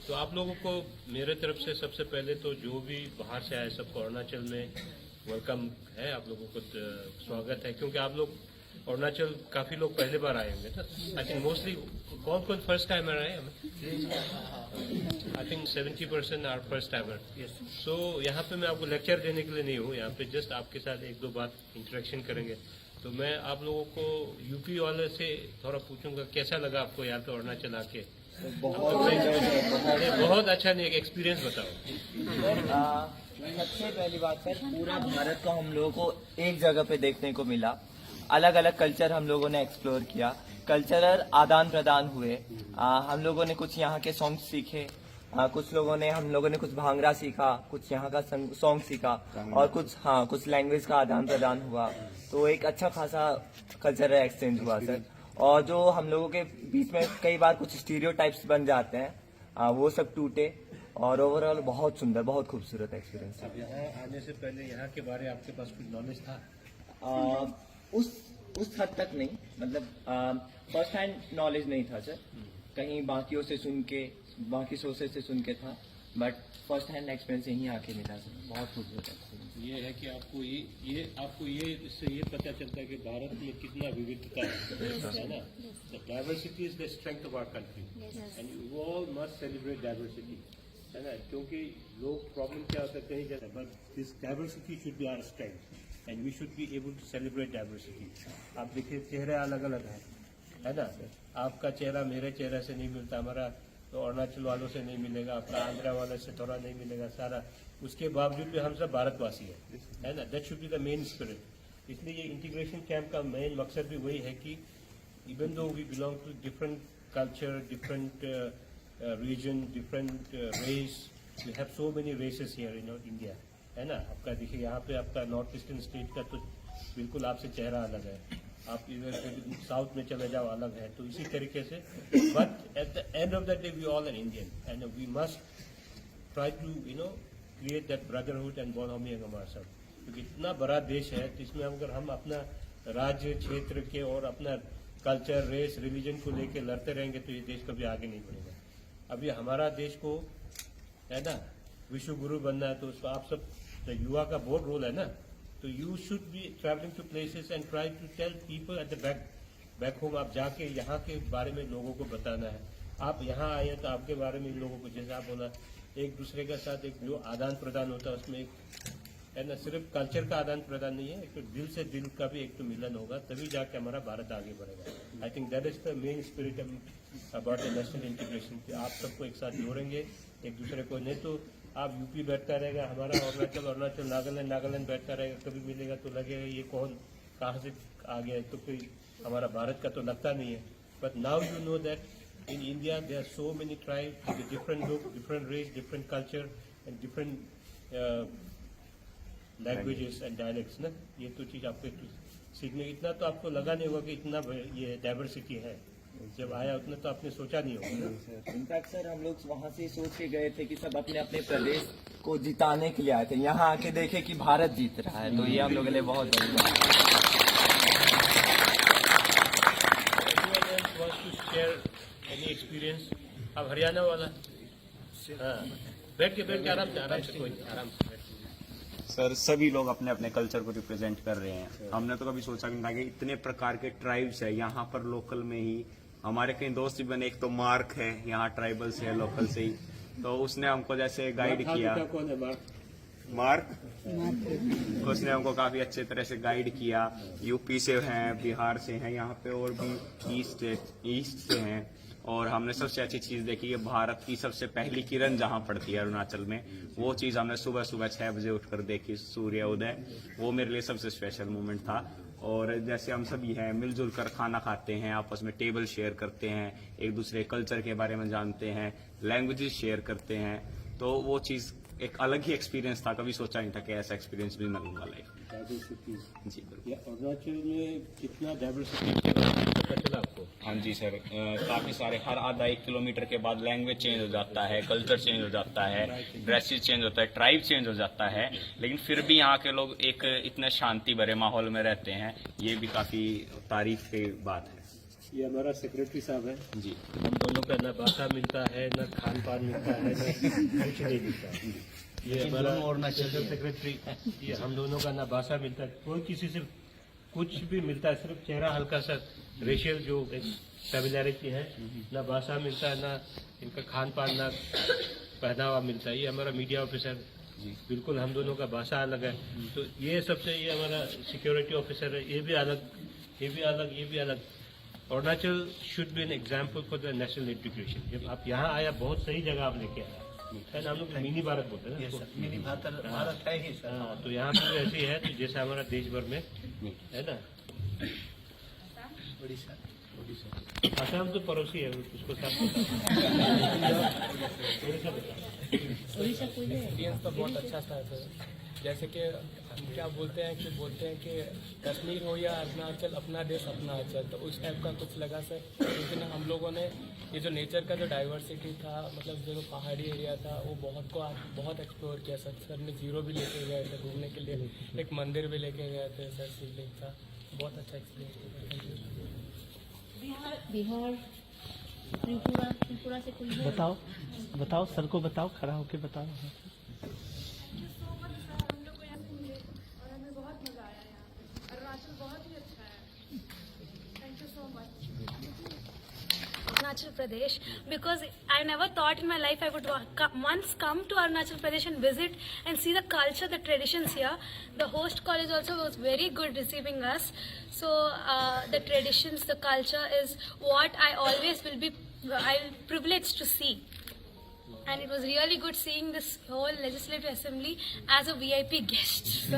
तो आप लोगों को मेरे तरफ से सबसे पहले तो जो भी बाहर से आए सबको अरुणाचल में वेलकम है, आप लोगों को स्वागत है, क्योंकि आप लोग अरुणाचल काफ़ी लोग पहले बार आए होंगे ना। आई थिंक मोस्टली कौन कौन फर्स्ट टाइमर आए हमें, I think 70% are first timer. So यहाँ पे मैं आपको लेक्चर देने के लिए नहीं हूँ, यहाँ पे जस्ट आपके साथ एक दो बात इंटरेक्शन करेंगे। तो मैं आप लोगों को यूपी वाले से थोड़ा पूछूंगा कैसा लगा आपको यहाँ पे अरुणाचल आके। बहुत अच्छा नहीं, एक एक्सपीरियंस बताओ। सबसे पहली बात सर, पूरा भारत को हम लोगों को एक जगह पे देखने को मिला। अलग अलग कल्चर हम लोगों ने एक्सप्लोर किया, कल्चरल आदान प्रदान हुए। हम लोगों ने कुछ यहाँ के सॉन्ग सीखे, हम लोगों ने कुछ भांगड़ा सीखा, कुछ यहाँ का सॉन्ग सीखा, और कुछ लैंग्वेज का आदान प्रदान हुआ। तो एक अच्छा खासा कल्चरल एक्सचेंज हुआ सर। और जो हम लोगों के बीच में कई बार कुछ स्टीरियोटाइप्स बन जाते हैं, वो सब टूटे, और ओवरऑल बहुत सुंदर, बहुत खूबसूरत एक्सपीरियंस था। अब यहाँ आने से पहले यहाँ के बारे में आपके पास कुछ नॉलेज था? उस हद तक नहीं, मतलब फर्स्ट हैंड नॉलेज नहीं था सर। कहीं बाकियों से सुन के, बाकी सोर्सेज से सुन के था, बट फर्स्ट हैंड एक्सपीरियंस यहीं आके मिला सर। बहुत खूबसूरत एक्सपीरियंस। ये है कि आपको इससे ये पता चलता है कि भारत में कितना विविधता है ना। Diversity is the strength of our country and you all must celebrate diversity, है ना। क्योंकि लोग प्रॉब्लम क्या होता है कहीं जाता है, but this diversity should be our strength and we should be able to celebrate diversity. आप देखिए चेहरे अलग अलग हैं, है ना। आपका चेहरा मेरे चेहरे से नहीं मिलता, हमारा तो अरुणाचल वालों से नहीं मिलेगा, आपका आंध्रा वालों से थोड़ा नहीं मिलेगा, सारा। उसके बावजूद भी हम सब भारतवासी हैं, है ना। That should be the main spirit. इसलिए ये इंटीग्रेशन कैंप का मेन मकसद भी वही है कि even though we belong to different culture, different region, different race, we have so many races here in India, है ना। आपका देखिए यहाँ पे आपका नॉर्थ ईस्टर्न स्टेट का तो बिल्कुल आपसे चेहरा अलग है, आप इधर साउथ में चले जाओ अलग है। तो इसी तरीके से, but at the end of the day we all are Indian and we must try to create that brotherhood and bond among ourselves. क्योंकि इतना बड़ा देश है, तो इसमें अगर हम अपना राज्य क्षेत्र के और अपना कल्चर, रेस, रिलीजन को लेके लड़ते रहेंगे तो ये देश कभी आगे नहीं बढ़ेगा। अभी हमारा देश को, है ना, विश्व गुरु बनना है, तो उसको आप सब युवा का बहुत रोल है ना। तो you should be travelling to places and try to tell people at the back home. आप जाके यहाँ के बारे में लोगों को बताना है। आप यहाँ आए हैं तो आपके बारे में लोगों को, जैसे आप बोला, एक दूसरे के साथ एक जो आदान प्रदान होता है उसमें एक, है ना, सिर्फ कल्चर का आदान प्रदान नहीं है, एक तो दिल से दिल का भी एक तो मिलन होगा, तभी जाके हमारा भारत आगे बढ़ेगा। I think that is the main spirit about the national integration, कि आप सबको एक साथ जोड़ेंगे एक दूसरे को। नहीं तो आप यूपी बैठता रहेगा, हमारा अरुणाचल, नागालैंड बैठता रहेगा, कभी मिलेगा तो लगेगा ये कौन कहाँ से आ गया, तो कोई हमारा भारत का तो लगता नहीं है। But now you know that in India there are so many tribes with different look, different race, different culture and different languages and dialects ना। ये तो चीज़ आपको सीखने, इतना तो आपको लगा नहीं होगा कि इतना ये डाइवर्सिटी है। जब आया उतना तो आपने सोचा नहीं होगा ना। इनफैक्ट सर, हम लोग वहाँ से सोच के गए थे कि सब अपने अपने प्रदेश को जिताने के लिए आए थे, यहाँ आके देखे कि भारत जीत रहा है, तो ये हम लोगों के लिए बहुत बड़ी बात है। Any experience? अब हरियाणा वाला, हाँ, बैठ के आराम से कोई आराम से बैठ। सर, सभी लोग अपने अपने कल्चर को रिप्रेजेंट कर रहे हैं। हमने तो कभी सोचा नहीं था कि इतने प्रकार के ट्राइब्स है यहाँ पर लोकल में ही। हमारे कई दोस्त भी बने, एक तो मार्क है, यहाँ ट्राइबल से है, लोकल से ही, तो उसने हमको जैसे गाइड किया। कौन है मार्क उसने हमको काफी अच्छे तरह से गाइड किया। यूपी से हैं, बिहार से हैं, यहाँ पे और भी ईस्ट से हैं। और हमने सबसे अच्छी चीज देखी है, भारत की सबसे पहली किरण जहाँ पड़ती है अरुणाचल में, वो चीज हमने सुबह 6 बजे उठकर देखी, सूर्य उदय। वो मेरे लिए सबसे स्पेशल मोमेंट था। और जैसे हम सभी हैं, मिलजुल कर खाना खाते हैं, आपस में टेबल शेयर करते हैं, एक दूसरे कल्चर के बारे में जानते हैं, लैंग्वेजेस शेयर करते हैं, तो वो चीज एक अलग ही एक्सपीरियंस था। कभी सोचा नहीं था कि ऐसा एक्सपीरियंस भी मिलने वाला है। जी बिल्कुल। अरुणाचल में कितना डाइवर्सिटी पता चला आपको? हाँ जी सर, काफी सारे, हर आधा 1 किलोमीटर के बाद लैंग्वेज चेंज हो जाता है, कल्चर चेंज हो जाता है, ड्रेसेस चेंज होता है, ट्राइब चेंज हो जाता है, लेकिन फिर भी यहाँ के लोग एक इतने शांति भरे माहौल में रहते हैं। ये भी काफी तारीफ की बात है। ये हमारा सेक्रेटरी साहब है। जी हम दोनों का न भाषा मिलता है, न खान पान मिलता है, न कुछ नहीं मिलता है। ये हमारा जनरल सेक्रेटरी, ये हम दोनों का न भाषा मिलता है, कोई किसी से कुछ भी मिलता है, सिर्फ चेहरा हल्का सा रेशियल जो एक फेमिलियरिटी है, न भाषा मिलता है, न इनका खान पान, न पहनावा मिलता है। ये हमारा मीडिया ऑफिसर, बिल्कुल हम दोनों का भाषा अलग है। तो ये सबसे, ये हमारा सिक्योरिटी ऑफिसर है, ये भी अलग, ये भी अलग, ये भी अलग। Arunachal should be an example for the national integration. जब आप यहाँ आया, बहुत सही जगह आप लेके आए है ना। हम लोग मिनी भारत बोलते हैं ना, मिनी भारत है ही सर। हाँ, तो यहाँ पर ऐसे ही है, तो जैसा हमारा देश भर में है ना। असम तो पड़ोसी है, उसको सब एक्सपीरियंस तो बहुत अच्छा था सर। जैसे कि हम क्या बोलते हैं कि कश्मीर हो या अरुणाचल, अपना देश अपना अचल, तो उस टाइप का कुछ लगा सर। लेकिन हम लोगों ने ये जो नेचर का जो डाइवर्सिटी था, मतलब जो पहाड़ी एरिया था, वो बहुत एक्सप्लोर किया सर। सर ने जीरो भी लेके गए थे घूमने के लिए, एक मंदिर भी लेके गए थे सर, शिवलिंग था। बहुत अच्छा एक्सपीरियंस था। बिहार, त्रिपुरा से कोई है? बताओ सर को बताओ, खड़ा होके बताओ। Thank you so much sir, हम लोग को यहाँ से मिले और हमें बहुत मजा आया यहाँ पे। अरुणाचल बहुत ही अच्छा है। Thank you so much. Arunachal Pradesh, because I never thought in my life I would once come to Arunachal Pradesh and visit and see the culture, the traditions here. The host college also was very good receiving us. So the traditions, the culture is what I always will be privileged to see. And it was really good seeing this whole legislative assembly as a VIP guest.